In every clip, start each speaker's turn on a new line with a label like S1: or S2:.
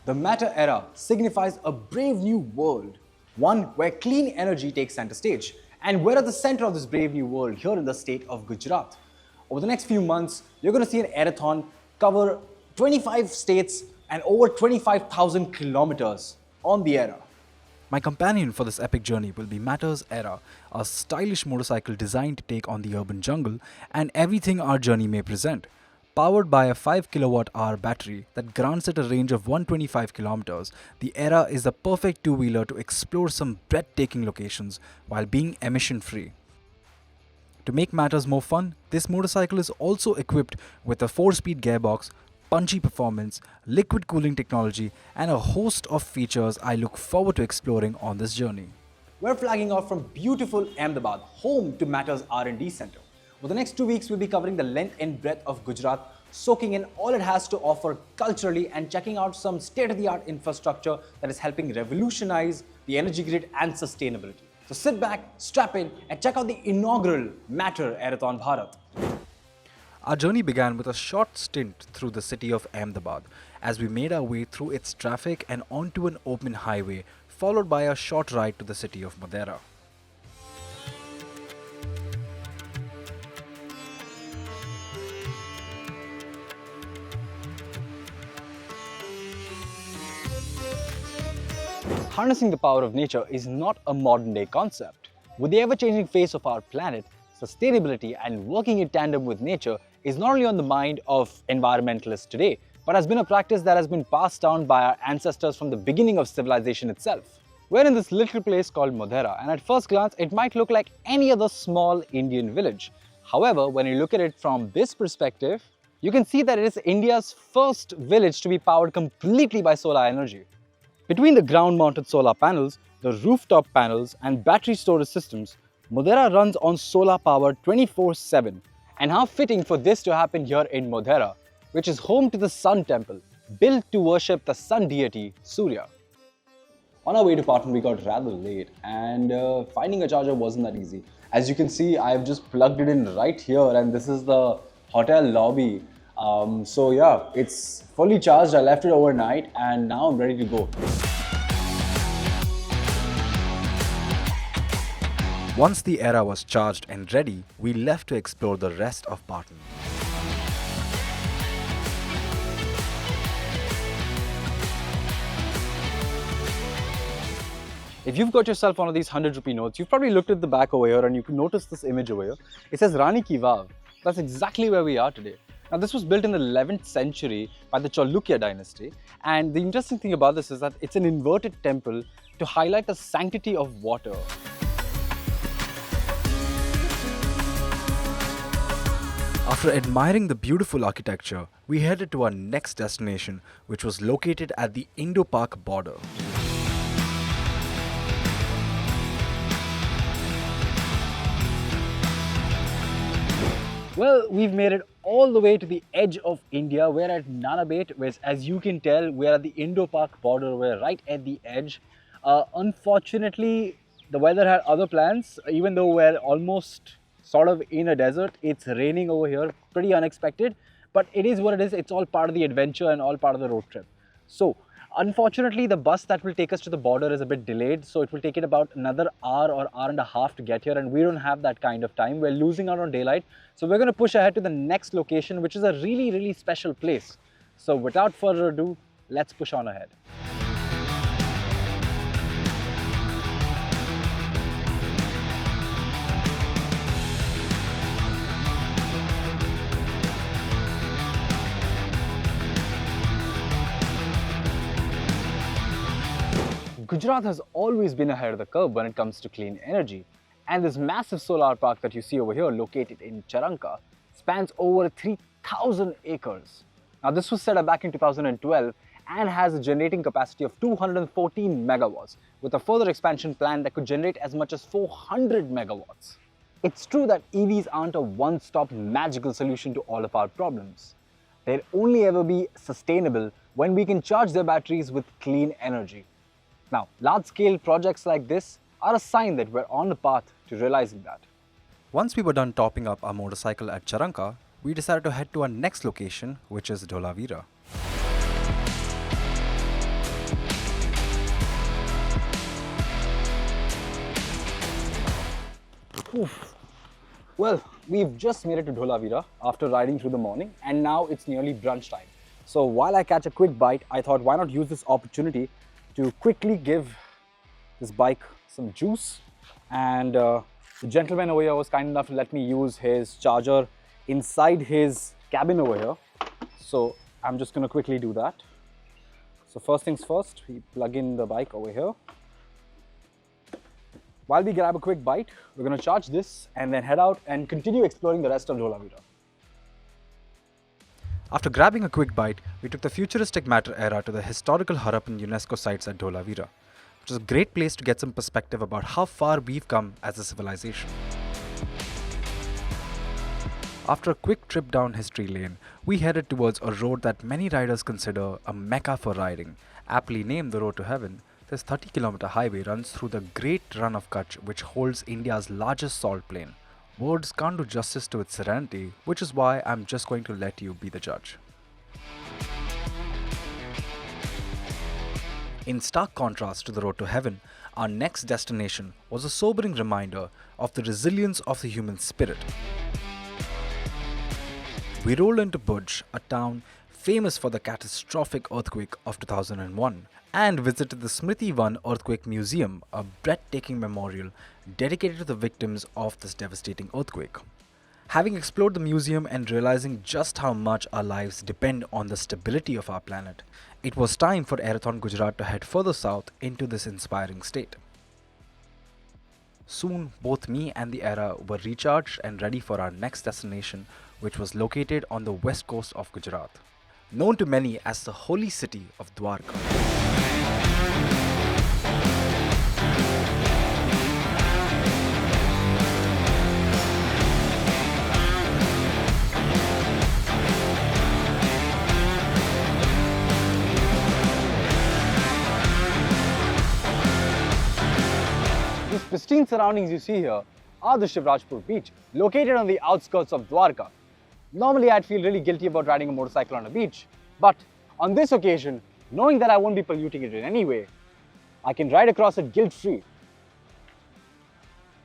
S1: The Matter Aera signifies a brave new world, one where clean energy takes center stage. And we're at the center of this brave new world here in the state of Gujarat. Over the next few months, you're going to see an Aerathon cover 25 states and over 25,000 kilometers on the Aera.
S2: My companion for this epic journey will be Matter Aera, a stylish motorcycle designed to take on the urban jungle and everything our journey may present. Powered by a 5 kWh battery that grants it a range of 125 kilometers, the Aera is the perfect two-wheeler to explore some breathtaking locations while being emission-free. To make matters more fun, this motorcycle is also equipped with a 4-speed gearbox, punchy performance, liquid cooling technology, and a host of features I look forward to exploring on this journey.
S1: We're flagging off from beautiful Ahmedabad, home to Matter's R&D center. For the next 2 weeks, we'll be covering the length and breadth of Gujarat, soaking in all it has to offer culturally and checking out some state-of-the-art infrastructure that is helping revolutionize the energy grid and sustainability. So sit back, strap in, and check out the inaugural Matter Aerathon Bharat.
S2: Our journey began with a short stint through the city of Ahmedabad as we made our way through its traffic and onto an open highway, followed by a short ride to the city of Matter.
S1: Harnessing the power of nature is not a modern-day concept. With the ever-changing face of our planet, sustainability and working in tandem with nature is not only on the mind of environmentalists today, but has been a practice that has been passed down by our ancestors from the beginning of civilization itself. We're in this little place called Modhera, and at first glance, it might look like any other small Indian village. However, when you look at it from this perspective, you can see that it is India's first village to be powered completely by solar energy. Between the ground-mounted solar panels, the rooftop panels and battery storage systems, Modhera runs on solar power 24/7. And how fitting for this to happen here in Modhera, which is home to the Sun Temple, built to worship the sun deity Surya. On our way to Patan, we got rather late and finding a charger wasn't that easy. As you can see, I've just plugged it in right here and this is the hotel lobby. So yeah, it's fully charged. I left it overnight and now I'm ready to go.
S2: Once the Aera was charged and ready, we left to explore the rest of Patan.
S1: If you've got yourself one of these 100 rupee notes, you've probably looked at the back over here and you can notice this image over here. It says Rani Ki Vav. That's exactly where we are today. Now this was built in the 11th century by the Chalukya dynasty, and the interesting thing about this is that it's an inverted temple to highlight the sanctity of water.
S2: After admiring the beautiful architecture, we headed to our next destination, which was located at the IndoPark Border.
S1: Well, we've made it all the way to the edge of India. We're at Nanabet, which, as you can tell, we're at the IndoPark border. We're right at the edge. Unfortunately, the weather had other plans. Even though we're almost sort of in a desert, it's raining over here. Pretty unexpected, but it is what it is. It's all part of the adventure and all part of the road trip. So, unfortunately, the bus that will take us to the border is a bit delayed, so it will take it about another hour or hour and a half to get here, and we don't have that kind of time. We're losing out on daylight, so we're going to push ahead to the next location, which is a really, really special place. So without further ado, let's push on ahead. Gujarat has always been ahead of the curve when it comes to clean energy, and this massive solar park that you see over here, located in Charanka, spans over 3,000 acres. Now this was set up back in 2012 and has a generating capacity of 214 megawatts, with a further expansion plan that could generate as much as 400 megawatts. It's true that EVs aren't a one-stop magical solution to all of our problems. They'll only ever be sustainable when we can charge their batteries with clean energy. Now, large-scale projects like this are a sign that we're on the path to realizing that.
S2: Once we were done topping up our motorcycle at Charanka, we decided to head to our next location, which is Dholavira.
S1: Well, we've just made it to Dholavira after riding through the morning, and now it's nearly brunch time. So while I catch a quick bite, I thought why not use this opportunity to quickly give this bike some juice. And the gentleman over here was kind enough to let me use his charger inside his cabin over here. So I'm just gonna quickly do that. So first things first, we plug in the bike over here. While we grab a quick bite, we're going to charge this and then head out and continue exploring the rest of Dholavira.
S2: After grabbing a quick bite, we took the futuristic Matter Aera to the historical Harappan UNESCO sites at Dholavira, which is a great place to get some perspective about how far we've come as a civilization. After a quick trip down history lane, we headed towards a road that many riders consider a mecca for riding, aptly named the Road to Heaven. This 30-kilometer highway runs through the Great Run of Kutch, which holds India's largest salt plain. Words can't do justice to its serenity, which is why I'm just going to let you be the judge. In stark contrast to the Road to Heaven, our next destination was a sobering reminder of the resilience of the human spirit. We rolled into Bhuj, a town famous for the catastrophic earthquake of 2001, and visited the Smriti Van Earthquake Museum, a breathtaking memorial dedicated to the victims of this devastating earthquake. Having explored the museum and realizing just how much our lives depend on the stability of our planet, it was time for Aerathon Gujarat to head further south into this inspiring state. Soon, both me and the Aera were recharged and ready for our next destination, which was located on the west coast of Gujarat, known to many as the holy city of Dwarka.
S1: These pristine surroundings you see here are the Shivarajur Beach, located on the outskirts of Dwarka. Normally, I'd feel really guilty about riding a motorcycle on a beach, but on this occasion, knowing that I won't be polluting it in any way, I can ride across it guilt-free.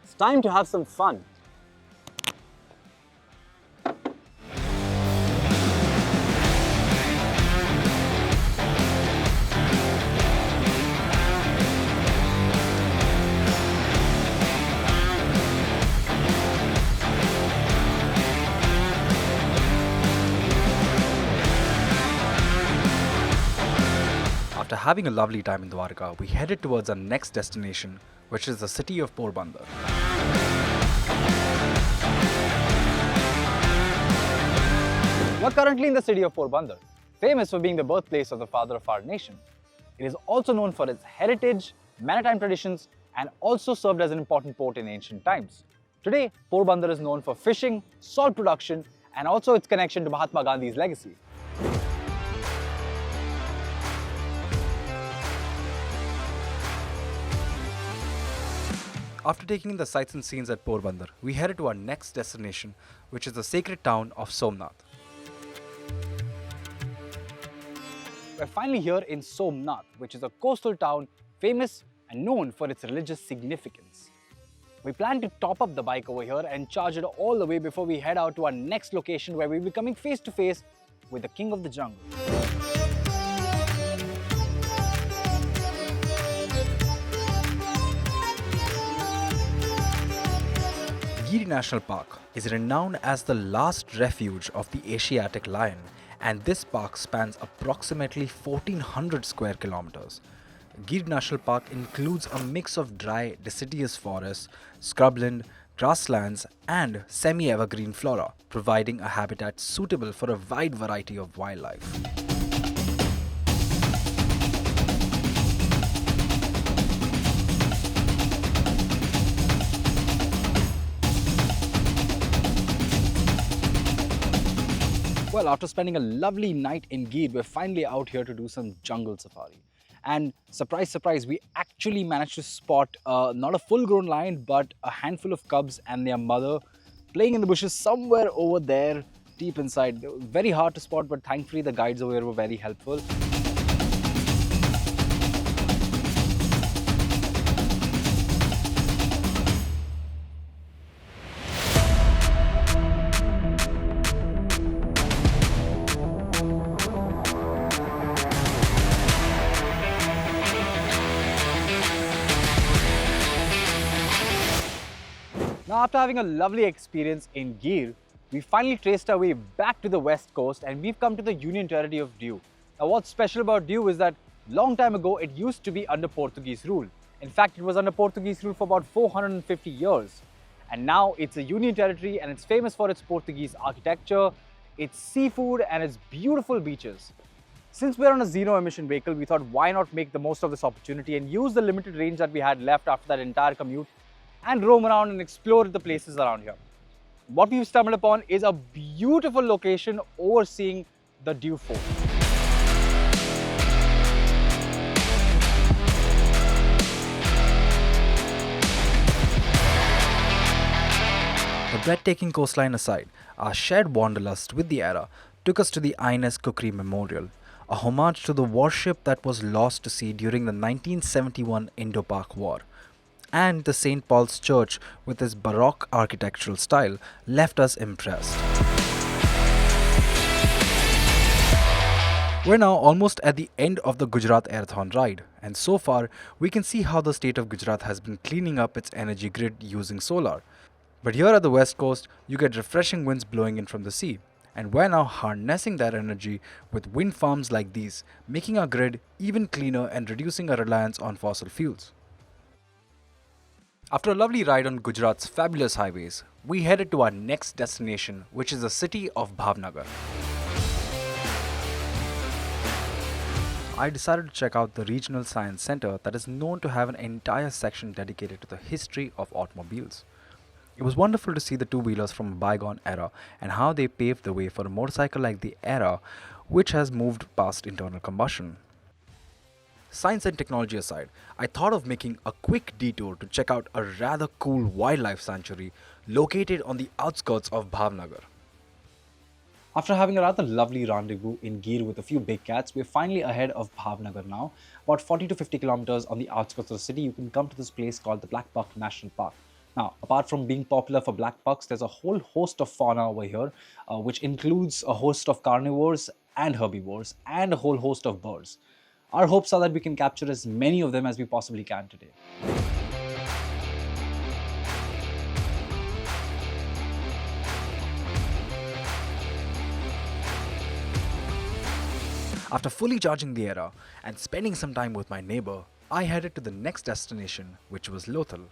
S1: It's time to have some fun.
S2: After having a lovely time in Dwarka, we headed towards our next destination, which is the city of Porbander.
S1: We're currently in the city of Porbander, famous for being the birthplace of the father of our nation. It is also known for its heritage, maritime traditions, and also served as an important port in ancient times. Today, Porbander is known for fishing, salt production, and also its connection to Mahatma Gandhi's legacy.
S2: After taking in the sights and scenes at Porbander, we headed to our next destination, which is the sacred town of Somat.
S1: We're finally here in Somat, which is a coastal town famous and known for its religious significance. We plan to top up the bike over here and charge it all the way before we head out to our next location, where we'll be coming face to face with the king of the jungle.
S2: Gir National Park is renowned as the last refuge of the Asiatic lion, and this park spans approximately 1400 square kilometers. Gir National Park includes a mix of dry deciduous forests, scrubland, grasslands, and semi-evergreen flora, providing a habitat suitable for a wide variety of wildlife.
S1: Well, after spending a lovely night in Gir, we're finally out here to do some jungle safari. And surprise, surprise, we actually managed to spot not a full-grown lion, but a handful of cubs and their mother playing in the bushes somewhere over there, deep inside. They were very hard to spot, but thankfully the guides over here were very helpful. after having a lovely experience in Gir, we finally traced our way back to the west coast and we've come to the Union Territory of Diu. Now what's special about Diu is that long time ago it used to be under Portuguese rule. In fact, it was under Portuguese rule for about 450 years. And now it's a Union Territory and it's famous for its Portuguese architecture, its seafood and its beautiful beaches. Since we're on a zero-emission vehicle, we thought why not make the most of this opportunity and use the limited range that we had left after that entire commute and roam around and explore the places around here. What we've stumbled upon is a beautiful location overseeing the Diu Fort.
S2: The breathtaking coastline aside, our shared wanderlust with the Aera took us to the Inus Kukri Memorial, a homage to the warship that was lost to sea during the 1971 IndoPark War. And the St. Paul's Church, with its Baroque architectural style, left us impressed. We're now almost at the end of the Gujarat Aerathon ride, and so far we can see how the state of Gujarat has been cleaning up its energy grid using solar. But here at the west coast, you get refreshing winds blowing in from the sea, and we're now harnessing that energy with wind farms like these, making our grid even cleaner and reducing our reliance on fossil fuels. After a lovely ride on Gujarat's fabulous highways, we headed to our next destination, which is the city of Bhavnagar. I decided to check out the Regional Science Center that is known to have an entire section dedicated to the history of automobiles. It was wonderful to see the two-wheelers from a bygone era and how they paved the way for a motorcycle like the Aera, which has moved past internal combustion. Science and technology aside, I thought of making a quick detour to check out a rather cool wildlife sanctuary located on the outskirts of Bhavnagar.
S1: After having a rather lovely rendezvous in Gir with a few big cats, we're finally ahead of Bhavnagar now. About 40 to 50 kilometers on the outskirts of the city, you can come to this place called the Black Buck National Park. Now, apart from being popular for black bucks, there's a whole host of fauna over here, which includes a host of carnivores and herbivores and a whole host of birds. Our hopes are that we can capture as many of them as we possibly can today.
S2: After fully charging the Aera and spending some time with my neighbor, I headed to the next destination, which was Lothal.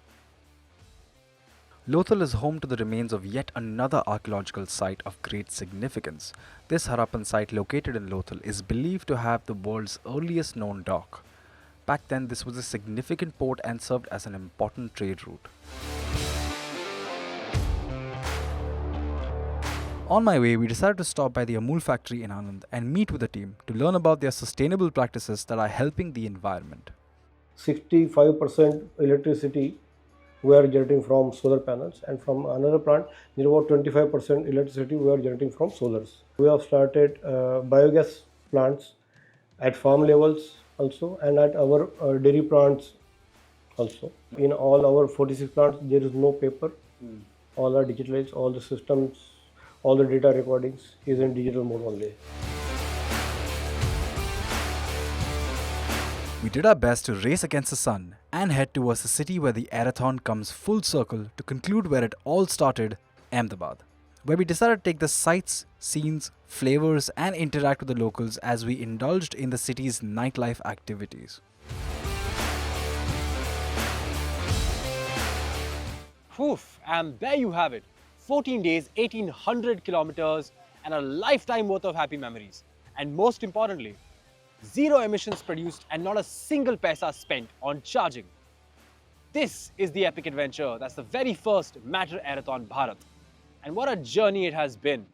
S2: Lothal is home to the remains of yet another archaeological site of great significance. This Harappan site located in Lothal is believed to have the world's earliest known dock. Back then, this was a significant port and served as an important trade route. On my way, we decided to stop by the Amul factory in Anand and meet with the team to learn about their sustainable practices that are helping the environment.
S3: 65% electricity we are generating from solar panels, and from another plant near about 25% electricity we are generating from solars. We have started biogas plants at farm levels also and at our dairy plants also. In all our 46 plants there is no paper. All are digitalized, all the systems, all the data recordings is in digital mode only.
S2: We did our best to race against the sun and head towards the city where the Aerathon comes full circle to conclude where it all started, Ahmedabad, where we decided to take the sights, scenes, flavors and interact with the locals as we indulged in the city's nightlife activities.
S1: Poof, and there you have it. 14 days, 1800 kilometers and a lifetime worth of happy memories. And most importantly, zero emissions produced and not a single paisa spent on charging. This is the epic adventure that's the very first Matter Aerathon Bharat. And what a journey it has been.